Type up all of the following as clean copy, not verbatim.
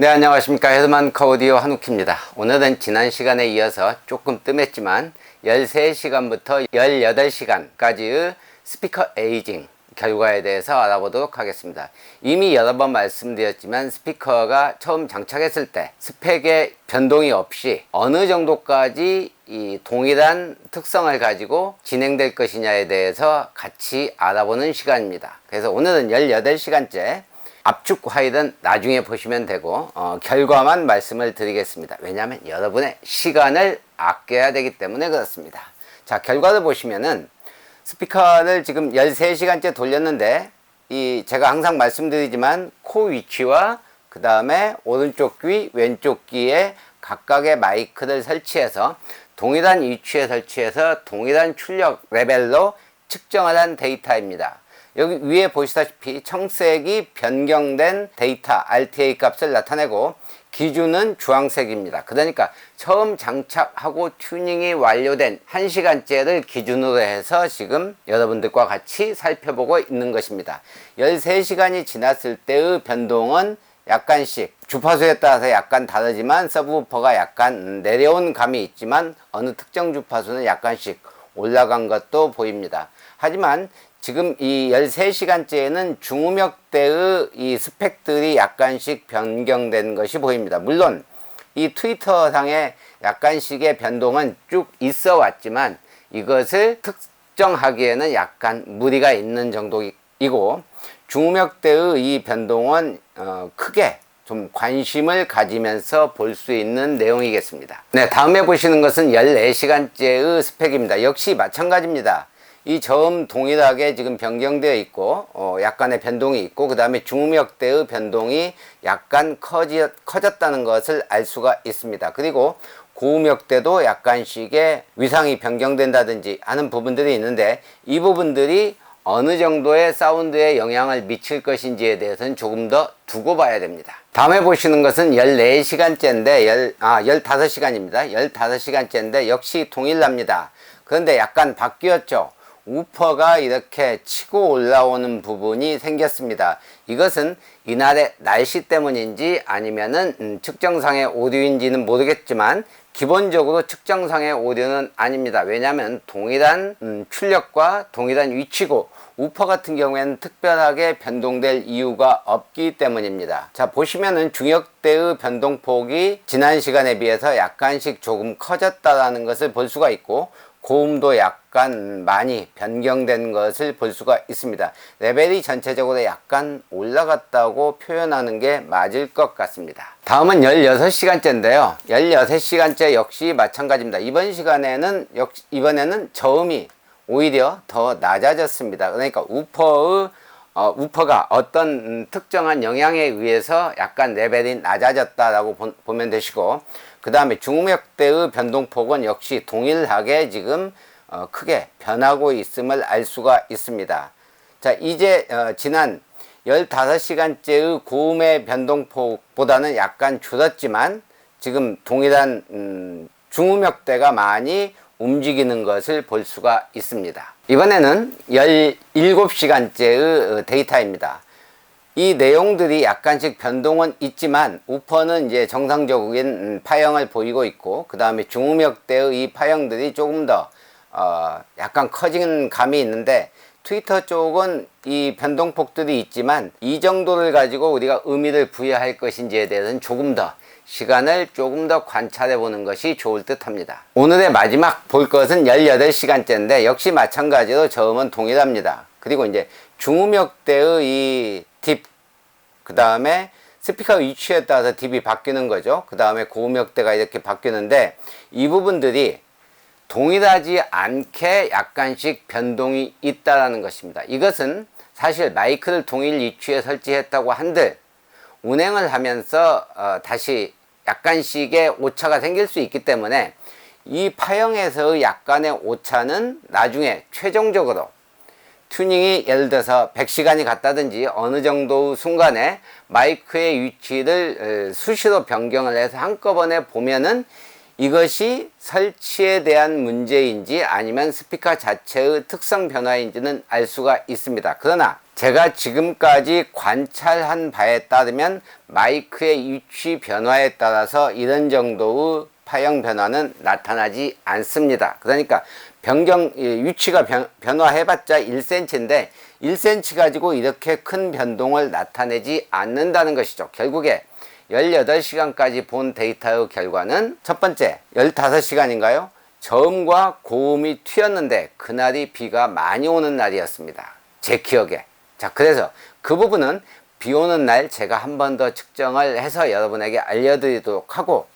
네, 안녕하십니까. 헤드만카 오디오 한욱희입니다. 오늘은 지난 시간에 이어서 조금 뜸했지만 13시간부터 18시간까지의 스피커 에이징 결과에 대해서 알아보도록 하겠습니다. 이미 여러 번 말씀드렸지만 스피커가 처음 장착했을 때 스펙의 변동이 없이 어느 정도까지 이 동일한 특성을 가지고 진행될 것이냐에 대해서 같이 알아보는 시간입니다. 그래서 오늘은 18시간째 압축 파일은 나중에 보시면 되고 결과만 말씀을 드리겠습니다. 왜냐하면 여러분의 시간을 아껴야 되기 때문에 그렇습니다. 자, 결과를 보시면은 스피커를 지금 13시간째 돌렸는데 제가 항상 말씀드리지만 코 위치와 그 다음에 오른쪽 귀 왼쪽 귀에 각각의 마이크를 설치해서 동일한 위치에 설치해서 동일한 출력 레벨로 측정을 한 데이터입니다. 여기 위에 보시다시피 청색이 변경된 데이터 RTA 값을 나타내고 기준은 주황색입니다. 그러니까 처음 장착하고 튜닝이 완료된 1시간째를 기준으로 해서 지금 여러분들과 같이 살펴보고 있는 것입니다. 13시간이 지났을 때의 변동은 약간씩 주파수에 따라서 약간 다르지만 서브우퍼가 약간 내려온 감이 있지만 어느 특정 주파수는 약간씩 올라간 것도 보입니다. 하지만 지금 이 13시간째에는 중음역대의 이 스펙들이 약간씩 변경된 것이 보입니다. 물론 이 트위터상에 약간씩의 변동은 쭉 있어 왔지만 이것을 특정하기에는 약간 무리가 있는 정도이고 중음역대의 이 변동은 크게 좀 관심을 가지면서 볼 수 있는 내용이겠습니다. 네, 다음에 보시는 것은 14시간째의 스펙입니다. 역시 마찬가지입니다. 이 저음 동일하게 지금 변경되어 있고 약간의 변동이 있고 그 다음에 중음역대의 변동이 약간 커졌다는 것을 알 수가 있습니다. 그리고 고음역대도 약간씩의 위상이 변경된다든지 하는 부분들이 있는데 이 부분들이 어느 정도의 사운드에 영향을 미칠 것인지에 대해서는 조금 더 두고 봐야 됩니다. 다음에 보시는 것은 14시간째인데 15시간입니다. 15시간째인데 역시 동일합니다. 그런데 약간 바뀌었죠. 우퍼가 이렇게 치고 올라오는 부분이 생겼습니다. 이것은 이날의 날씨 때문인지 아니면은 측정상의 오류인지는 모르겠지만 기본적으로 측정상의 오류는 아닙니다. 왜냐하면 동일한 출력과 동일한 위치고 우퍼 같은 경우에는 특별하게 변동될 이유가 없기 때문입니다. 자, 보시면은 중역대의 변동폭이 지난 시간에 비해서 약간씩 조금 커졌다라는 것을 볼 수가 있고 고음도 약간 많이 변경된 것을 볼 수가 있습니다. 레벨이 전체적으로 약간 올라갔다고 표현하는 게 맞을 것 같습니다. 다음은 16시간째인데요. 16시간째 역시 마찬가지입니다. 이번에는 저음이 오히려 더 낮아졌습니다. 그러니까 우퍼가 어떤 특정한 영향에 의해서 약간 레벨이 낮아졌다라고 보면 되시고 그 다음에 중음역대의 변동폭은 역시 동일하게 지금 크게 변하고 있음을 알 수가 있습니다. 자, 이제 지난 15시간째의 고음의 변동폭보다는 약간 줄었지만 지금 동일한 중음역대가 많이 움직이는 것을 볼 수가 있습니다. 이번에는 17시간째의 데이터입니다. 이 내용들이 약간씩 변동은 있지만 우퍼는 이제 정상적인 파형을 보이고 있고 그 다음에 중음역대의 이 파형들이 조금 더 약간 커진 감이 있는데 트위터 쪽은 이 변동폭들이 있지만 이 정도를 가지고 우리가 의미를 부여할 것인지에 대해서는 조금 더 시간을 조금 더 관찰해 보는 것이 좋을 듯 합니다. 오늘의 마지막 볼 것은 18시간째인데 역시 마찬가지로 저음은 동일합니다. 그리고 이제 중음역대의 이 딥, 그 다음에 스피커 위치에 따라서 딥이 바뀌는 거죠. 그 다음에 고음역대가 이렇게 바뀌는데 이 부분들이 동일하지 않게 약간씩 변동이 있다라는 것입니다. 이것은 사실 마이크를 동일 위치에 설치했다고 한들 운행을 하면서 다시 약간씩의 오차가 생길 수 있기 때문에 이 파형에서의 약간의 오차는 나중에 최종적으로 튜닝이 예를 들어서 100시간이 갔다든지 어느 정도 순간에 마이크의 위치를 수시로 변경을 해서 한꺼번에 보면은 이것이 설치에 대한 문제인지 아니면 스피커 자체의 특성 변화인지는 알 수가 있습니다. 그러나 제가 지금까지 관찰한 바에 따르면 마이크의 위치 변화에 따라서 이런 정도의 파형 변화는 나타나지 않습니다. 그러니까 위치가 변화해봤자 1cm인데 1cm 가지고 이렇게 큰 변동을 나타내지 않는다는 것이죠. 결국에 18시간까지 본 데이터의 결과는 첫 번째 15시간인가요? 저음과 고음이 튀었는데 그날이 비가 많이 오는 날이었습니다. 제 기억에. 자, 그래서 그 부분은 비 오는 날 제가 한 번 더 측정을 해서 여러분에게 알려드리도록 하고,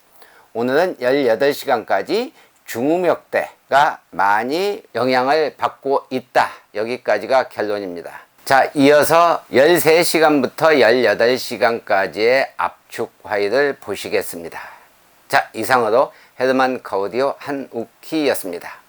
오늘은 18시간까지 중음역대가 많이 영향을 받고 있다. 여기까지가 결론입니다. 자, 이어서 13시간부터 18시간까지의 압축 파일을 보시겠습니다. 자, 이상으로 헤르만 카우디오 한우키였습니다.